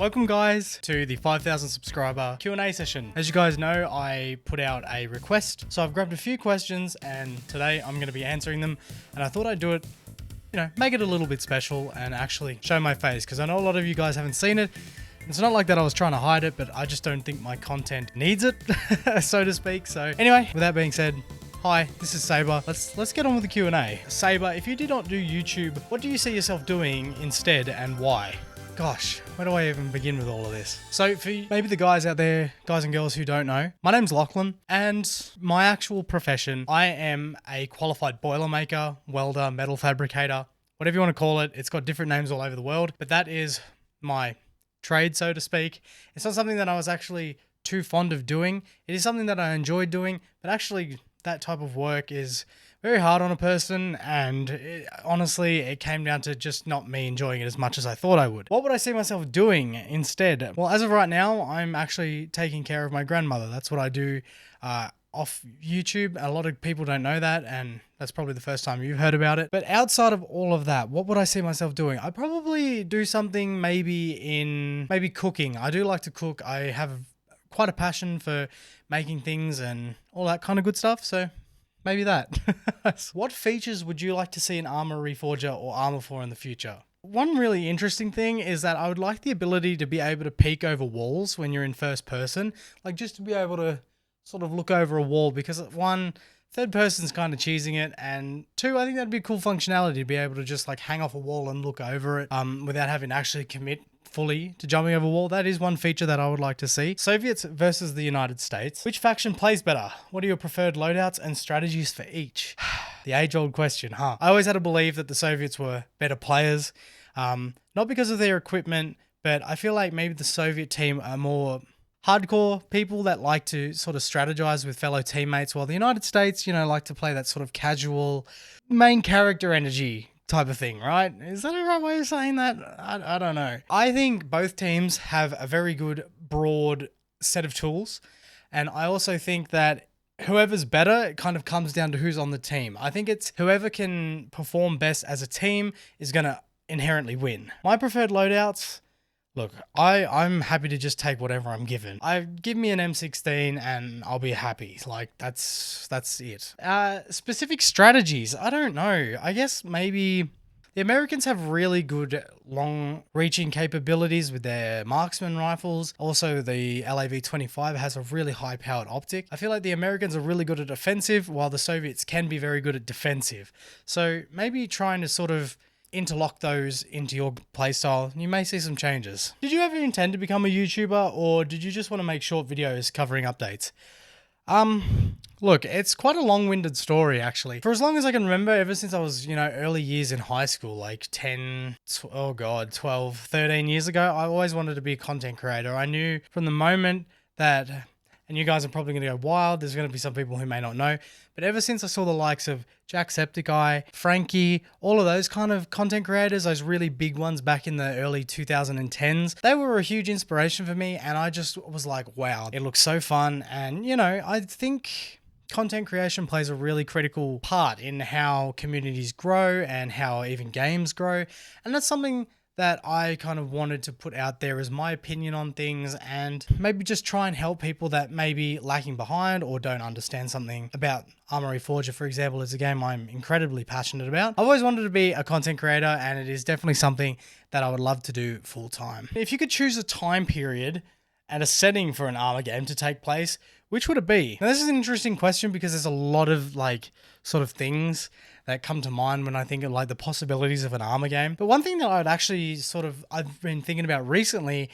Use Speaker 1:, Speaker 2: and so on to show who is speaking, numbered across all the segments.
Speaker 1: Welcome guys to the 5,000 subscriber Q&A session. As you guys know, I put out a request, so I've grabbed a few questions and today I'm going to be answering them, and I thought I'd do it, make it a little bit special and actually show my face, because I know a lot of you guys haven't seen it. It's not like that I was trying to hide it, but I just don't think my content needs it, so to speak. So anyway, with that being said, hi, this is Saber. Let's get on with the Q&A. Saber, if you did not do YouTube, what do you see yourself doing instead and why? Gosh, where do I even begin with all of this? So for maybe the guys out there, guys and girls who don't know, my name's Lachlan, and my actual profession, I am a qualified boilermaker, welder, metal fabricator, whatever you want to call it. It's got different names all over the world, but that is my trade, so to speak. It's not something that I was actually too fond of doing. It is something that I enjoyed doing, but actually that type of work is very hard on a person, and honestly, it came down to just not me enjoying it as much as I thought I would. What would I see myself doing instead? Well, as of right now, I'm actually taking care of my grandmother. That's what I do off YouTube. A lot of people don't know that, and that's probably the first time you've heard about it. But outside of all of that, what would I see myself doing? I'd probably do something maybe cooking. I do like to cook. I have quite a passion for making things and all that kind of good stuff, so maybe that. What features would you like to see in Arma Reforger or Arma 4 in the future? One really interesting thing is that I would like the ability to be able to peek over walls when you're in first person. Like, just to be able to sort of look over a wall, because one, third person's kind of cheesing it, and two, I think that'd be a cool functionality to be able to just like hang off a wall and look over it without having to actually commit fully to jumping over a wall. That is one feature that I would like to see. Soviets versus the United States. Which faction plays better? What are your preferred loadouts and strategies for each? The age-old question, huh? I always had to believe that the Soviets were better players, not because of their equipment, but I feel like maybe the Soviet team are more hardcore people that like to sort of strategize with fellow teammates, while the United States, like to play that sort of casual main character energy type of thing, right? Is that a right way of saying that? I don't know. I think both teams have a very good broad set of tools, and I also think that whoever's better, it kind of comes down to who's on the team. I think it's whoever can perform best as a team is going to inherently win. My preferred loadouts, look, I'm happy to just take whatever I'm given. Give me an M16 and I'll be happy. Like, that's it. Specific strategies, I don't know. I guess maybe the Americans have really good long-reaching capabilities with their marksman rifles. Also, the LAV-25 has a really high-powered optic. I feel like the Americans are really good at offensive, while the Soviets can be very good at defensive. So maybe trying to sort of interlock those into your playstyle, you may see some changes. Did you ever intend to become a YouTuber, or did you just want to make short videos covering updates? Look, it's quite a long-winded story, actually. For as long as I can remember, ever since I was, early years in high school, like 12, 13 years ago, I always wanted to be a content creator. I knew from the moment that, and you guys are probably going to go wild, there's going to be some people who may not know, but ever since I saw the likes of Jacksepticeye, Frankie, all of those kind of content creators, those really big ones back in the early 2010s, they were a huge inspiration for me, and I just was like, wow, it looks so fun. And, I think content creation plays a really critical part in how communities grow and how even games grow, and that's something that I kind of wanted to put out there as my opinion on things, and maybe just try and help people that may be lacking behind or don't understand something about Arma Reforger, for example. Is a game I'm incredibly passionate about. I've always wanted to be a content creator, and it is definitely something that I would love to do full time. If you could choose a time period and a setting for an Arma game to take place, which would it be? Now, this is an interesting question because there's a lot of sort of things that come to mind when I think of the possibilities of an Arma game. But one thing that I've been thinking about recently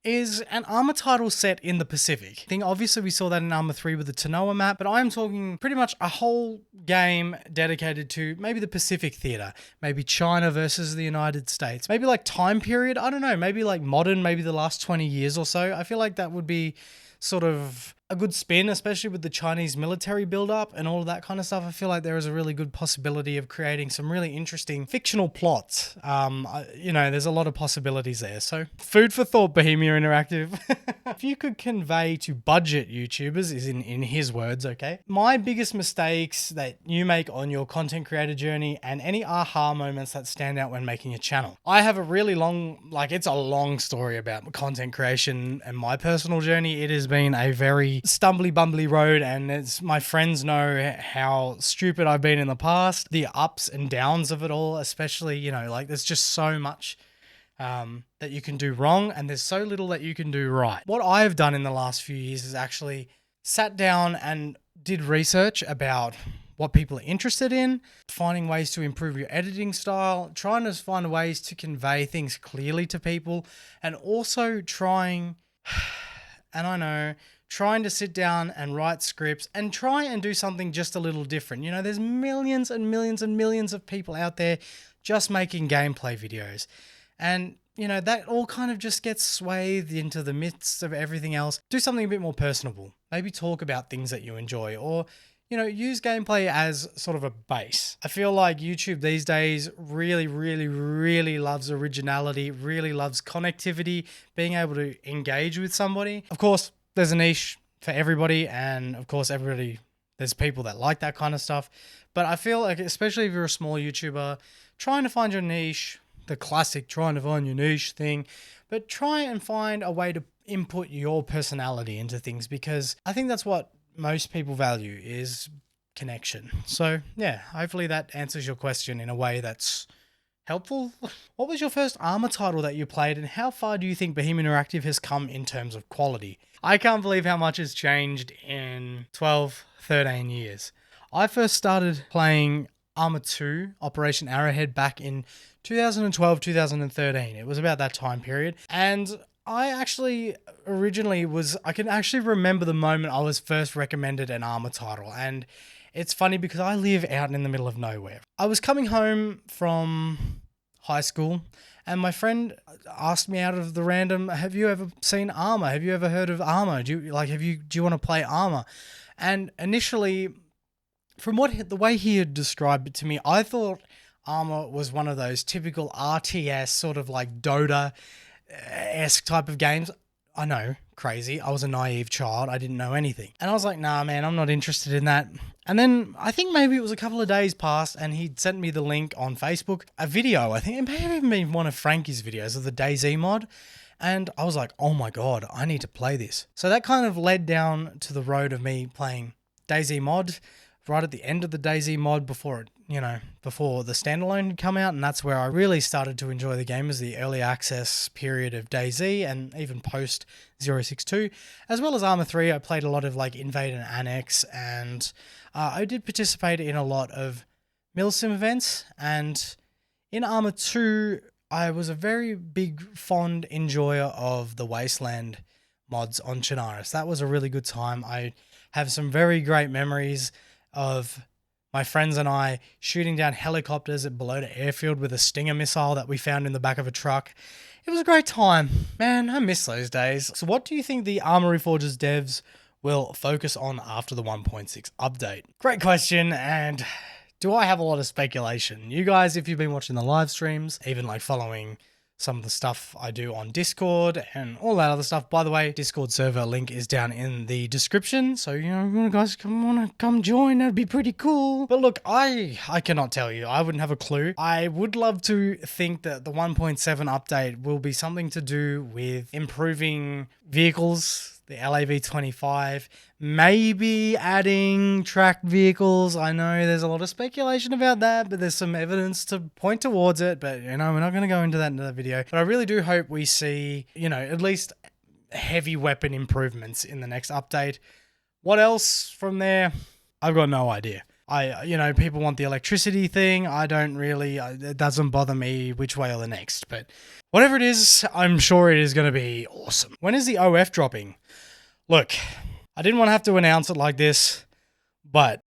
Speaker 1: is an Arma title set in the Pacific. I think obviously we saw that in Arma 3 with the Tanoa map, but I'm talking pretty much a whole game dedicated to maybe the Pacific theater, maybe China versus the United States, maybe time period, I don't know, maybe modern, maybe the last 20 years or so. I feel like that would be sort of a good spin, especially with the Chinese military build-up and all of that kind of stuff. I feel like there is a really good possibility of creating some really interesting fictional plots. There's a lot of possibilities there. So food for thought, Bohemia Interactive. If you could convey to budget YouTubers, is in his words, okay, my biggest mistakes that you make on your content creator journey and any aha moments that stand out when making a channel. I have a really it's a long story about content creation and my personal journey. It has been a very stumbly bumbly road, and my friends know how stupid I've been in the past, the ups and downs of it all, especially, there's just so much that you can do wrong and there's so little that you can do right. What I've done in the last few years is actually sat down and did research about what people are interested in, finding ways to improve your editing style, trying to find ways to convey things clearly to people, and also trying to sit down and write scripts and try and do something just a little different. There's millions and millions and millions of people out there just making gameplay videos. And, that all kind of just gets swathed into the midst of everything else. Do something a bit more personable. Maybe talk about things that you enjoy, or, use gameplay as sort of a base. I feel like YouTube these days really, really, really loves originality, really loves connectivity, being able to engage with somebody. Of course, there's a niche for everybody, and of course there's people that like that kind of stuff. But I feel like, especially if you're a small YouTuber, trying to find your niche, the classic trying to find your niche thing, but try and find a way to input your personality into things, because I think that's what most people value, is connection. So yeah, hopefully that answers your question in a way that's helpful. What was your first Arma title that you played, and how far do you think Bohemia Interactive has come in terms of quality? I can't believe how much has changed in 12, 13 years. I first started playing Arma 2, Operation Arrowhead, back in 2012, 2013. It was about that time period. And I actually I can actually remember the moment I was first recommended an Arma title. And it's funny because I live out in the middle of nowhere. I was coming home from high school and my friend asked me out of the random, have you ever seen Arma? Have you ever heard of Arma? Do you want to play Arma? And initially, from the way he had described it to me, I thought Arma was one of those typical RTS sort of like Dota-esque type of games. I know, crazy. I was a naive child. I didn't know anything. And I was like, nah, man, I'm not interested in that. And then I think maybe it was a couple of days passed and he'd sent me the link on Facebook, a video. I think it may have even been one of Frankie's videos of the DayZ mod. And I was like, oh my God, I need to play this. So that kind of led down to the road of me playing DayZ mod right at the end of the DayZ mod before the standalone had come out. And that's where I really started to enjoy the game, as the early access period of DayZ and even post 062. As well as Arma 3, I played a lot of like Invade and Annex, and I did participate in a lot of Milsim events. And in Arma 2, I was a very big, fond enjoyer of the Wasteland mods on Chernarus. That was a really good time. I have some very great memories of my friends and I shooting down helicopters at Balota Airfield with a Stinger missile that we found in the back of a truck. It was a great time. Man, I miss those days. So what do you think the Arma Reforged devs will focus on after the 1.6 update? Great question, and do I have a lot of speculation? You guys, if you've been watching the live streams, even like following some of the stuff I do on Discord and all that other stuff. By the way, Discord server link is down in the description. So, you guys come join, that'd be pretty cool. But look, I cannot tell you. I wouldn't have a clue. I would love to think that the 1.7 update will be something to do with improving vehicles, the LAV25, maybe adding tracked vehicles. I know there's a lot of speculation about that, but there's some evidence to point towards it. But, we're not going to go into that in the video. But I really do hope we see, at least heavy weapon improvements in the next update. What else from there? I've got no idea. People want the electricity thing. I don't really, it doesn't bother me which way or the next. But whatever it is, I'm sure it is going to be awesome. When is the OF dropping? Look, I didn't want to have to announce it like this, but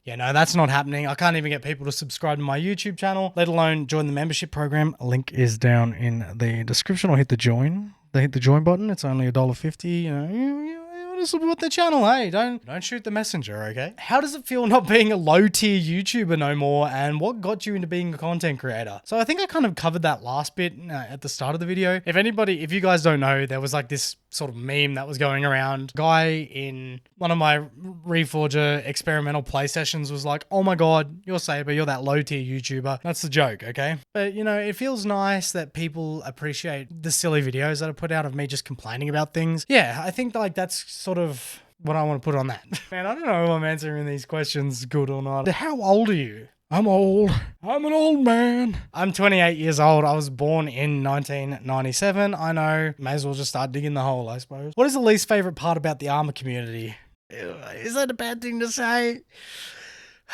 Speaker 1: yeah, no, that's not happening. I can't even get people to subscribe to my YouTube channel, let alone join the membership program. A link is down in the description, or hit the join They hit the join button. It's only $1.50. You know, you want to support the channel. Hey, don't shoot the messenger, okay? How does it feel not being a low tier YouTuber no more? And what got you into being a content creator? So I think I kind of covered that last bit at the start of the video. If you guys don't know, there was like this sort of meme that was going around. Guy in one of my Reforger experimental play sessions was like, oh my God, you're Saber, you're that low tier YouTuber. That's the joke, okay? But you know, it feels nice that people appreciate the silly videos that I put out of me just complaining about things. Yeah, I think like that's sort of what I want to put on that. Man, I don't know if I'm answering these questions good or not. How old are you? I'm old. I'm an old man. I'm 28 years old. I was born in 1997. I know. May as well just start digging the hole, I suppose. What is the least favorite part about the Arma community? Is that a bad thing to say?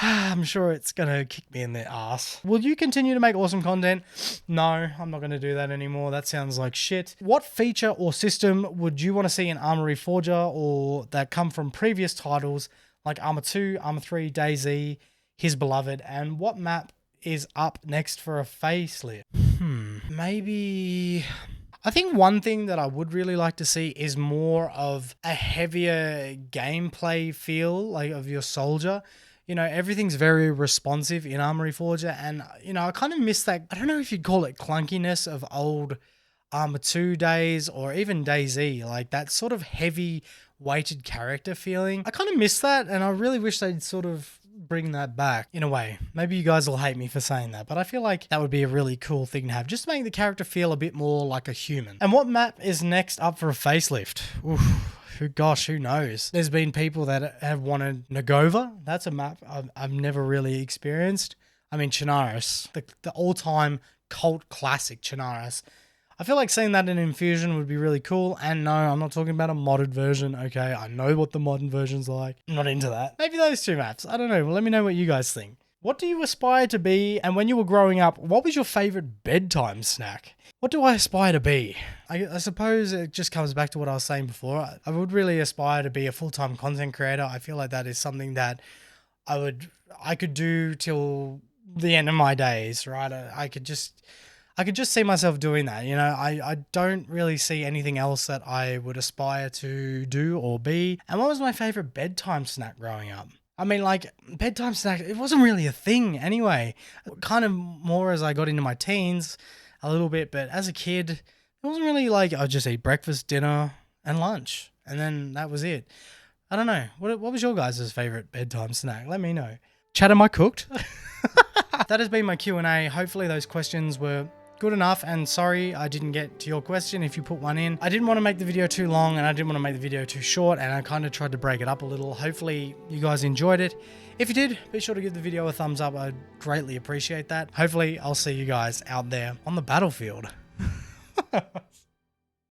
Speaker 1: I'm sure it's going to kick me in the ass. Will you continue to make awesome content? No, I'm not going to do that anymore. That sounds like shit. What feature or system would you want to see in Arma Reforger or that come from previous titles like Arma 2, Arma 3, DayZ, His Beloved, and what map is up next for a facelift? Maybe... I think one thing that I would really like to see is more of a heavier gameplay feel, like of your soldier. You know, everything's very responsive in Arma Reforger, and, you know, I kind of miss that, I don't know if you'd call it clunkiness of old Arma 2 days or even DayZ, like that sort of heavy weighted character feeling. I kind of miss that, and I really wish they'd sort of bring that back in a way. Maybe you guys will hate me for saying that, but I feel like that would be a really cool thing to have, just to make the character feel a bit more like a human. And what map is next up for a facelift? Oof. Gosh, who knows? There's been people that have wanted Nagova. That's a map I've never really experienced. I mean, Chernarus, the all-time cult classic Chernarus. I feel like seeing that in Infusion would be really cool. And no, I'm not talking about a modded version. Okay, I know what the modern version's like. I'm not into that. Maybe those two maps. I don't know. Well, let me know what you guys think. What do you aspire to be? And when you were growing up, what was your favorite bedtime snack? What do I aspire to be? I suppose it just comes back to what I was saying before. I would really aspire to be a full-time content creator. I feel like that is something that I could do till the end of my days, right? I could just see myself doing that. You know, I don't really see anything else that I would aspire to do or be. And what was my favorite bedtime snack growing up? I mean, like, bedtime snack, it wasn't really a thing anyway. Kind of more as I got into my teens, a little bit, but as a kid, it wasn't really like I'd just eat breakfast, dinner, and lunch, and then that was it. I don't know. What was your guys' favorite bedtime snack? Let me know. Chat, am I cooked? That has been my Q&A. Hopefully those questions were good enough, and sorry I didn't get to your question if you put one in. I didn't want to make the video too long, and I didn't want to make the video too short, and I kind of tried to break it up a little. Hopefully you guys enjoyed it. If you did, be sure to give the video a thumbs up. I'd greatly appreciate that. Hopefully I'll see you guys out there on the battlefield.